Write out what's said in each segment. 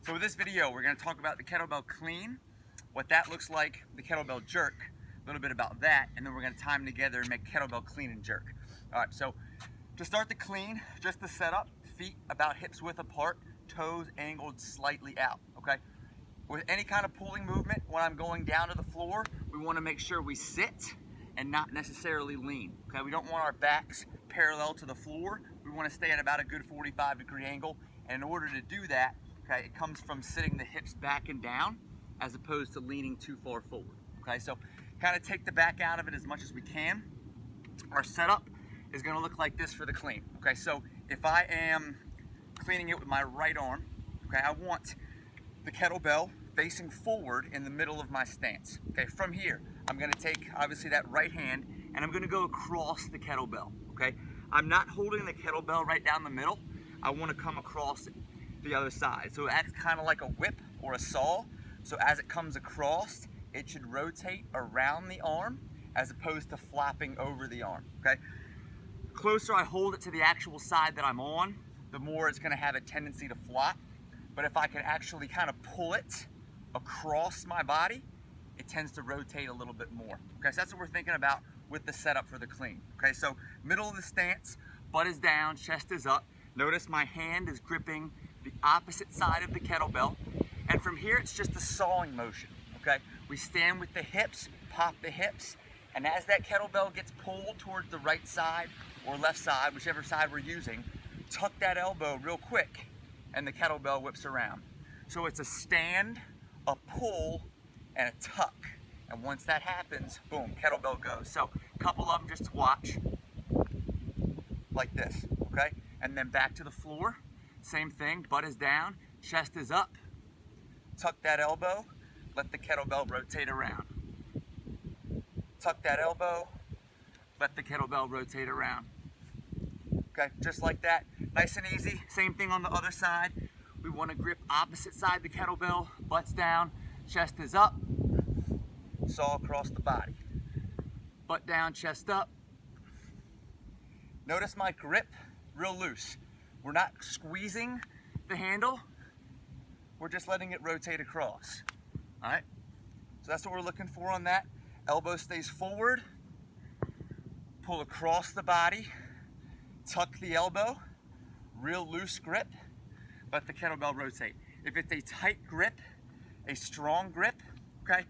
So with this video, we're going to talk about the kettlebell clean, what that looks like, the kettlebell jerk, a little bit about that, and then we're going to tie them together and make kettlebell clean and jerk. All right, so to start the clean, just the setup, feet about hips width apart, toes angled slightly out, okay? With any kind of pulling movement, when I'm going down to the floor, we want to make sure we sit and not necessarily lean, okay? We don't want our backs parallel to the floor. We want to stay at about a good 45-degree angle, and in order to do that, okay, it comes from sitting the hips back and down as opposed to leaning too far forward, okay? So kind of take the back out of it as much as we can. Our setup is going to look like this for the clean, okay? So if I am cleaning it with my right arm, okay, I want the kettlebell facing forward in the middle of my stance. Okay, from here, I'm gonna take obviously that right hand and I'm gonna go across the kettlebell, okay? I'm not holding the kettlebell right down the middle. I wanna come across the other side. So it acts kind of like a whip or a saw. So as it comes across, it should rotate around the arm as opposed to flopping over the arm, okay? The closer I hold it to the actual side that I'm on, the more it's gonna have a tendency to flop. But if I can actually kind of pull it across my body, it tends to rotate a little bit more. Okay, so that's what we're thinking about with the setup for the clean. Okay, so middle of the stance, butt is down, chest is up. Notice my hand is gripping the opposite side of the kettlebell. And from here, it's just a sawing motion, okay? We stand with the hips, pop the hips, and as that kettlebell gets pulled towards the right side or left side, whichever side we're using, tuck that elbow real quick, and the kettlebell whips around. So it's a stand, a pull, and a tuck. And once that happens, boom, kettlebell goes. So a couple of them just to watch, like this, okay? And then back to the floor, same thing, butt is down, chest is up, tuck that elbow, let the kettlebell rotate around. Tuck that elbow, let the kettlebell rotate around. Okay, just like that, nice and easy. Same thing on the other side. We want to grip opposite side of the kettlebell, butt's down, chest is up, saw across the body. Butt down, chest up. Notice my grip, real loose. We're not squeezing the handle, we're just letting it rotate across. All right, so that's what we're looking for on that. Elbow stays forward, pull across the body, tuck the elbow, real loose grip, let the kettlebell rotate. If it's a tight grip, a strong grip, okay,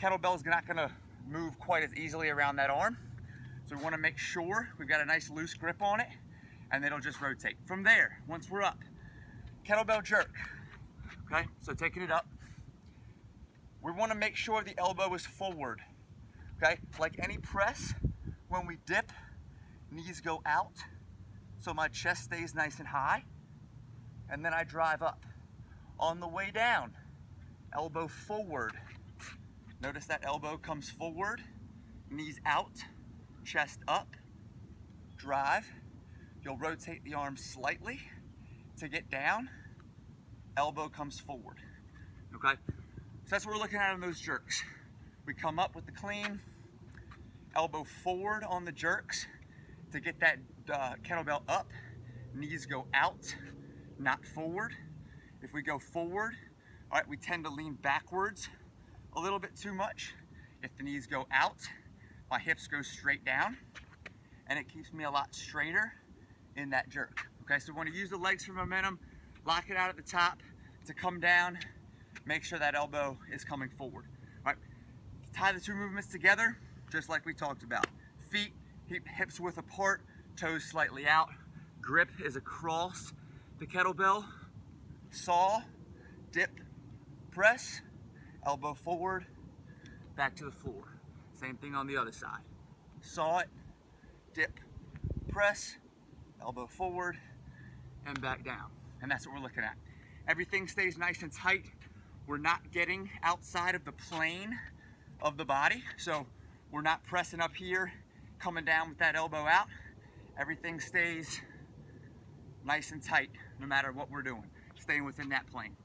kettlebell is not gonna move quite as easily around that arm. So we wanna make sure we've got a nice loose grip on it, and it'll just rotate. From there, once we're up, kettlebell jerk, okay? So taking it up, we wanna make sure the elbow is forward, okay? Like any press, when we dip, knees go out, so my chest stays nice and high, and then I drive up. On the way down, elbow forward. Notice that elbow comes forward, knees out, chest up, drive. You'll rotate the arm slightly to get down, elbow comes forward, okay? So that's what we're looking at on those jerks. We come up with the clean, elbow forward on the jerks, to get that kettlebell up, knees go out, not forward. If we go forward, all right, we tend to lean backwards a little bit too much. If the knees go out, my hips go straight down, and it keeps me a lot straighter in that jerk. Okay, so we want to use the legs for momentum, lock it out at the top to come down, make sure that elbow is coming forward. All right, tie the two movements together, just like we talked about. Feet, hips width apart, toes slightly out. Grip is across the kettlebell. Saw, dip, press, elbow forward, back to the floor. Same thing on the other side. Saw it, dip, press, elbow forward, and back down. And that's what we're looking at. Everything stays nice and tight. We're not getting outside of the plane of the body. So we're not pressing up here, coming down with that elbow out. Everything stays nice and tight no matter what we're doing, staying within that plane.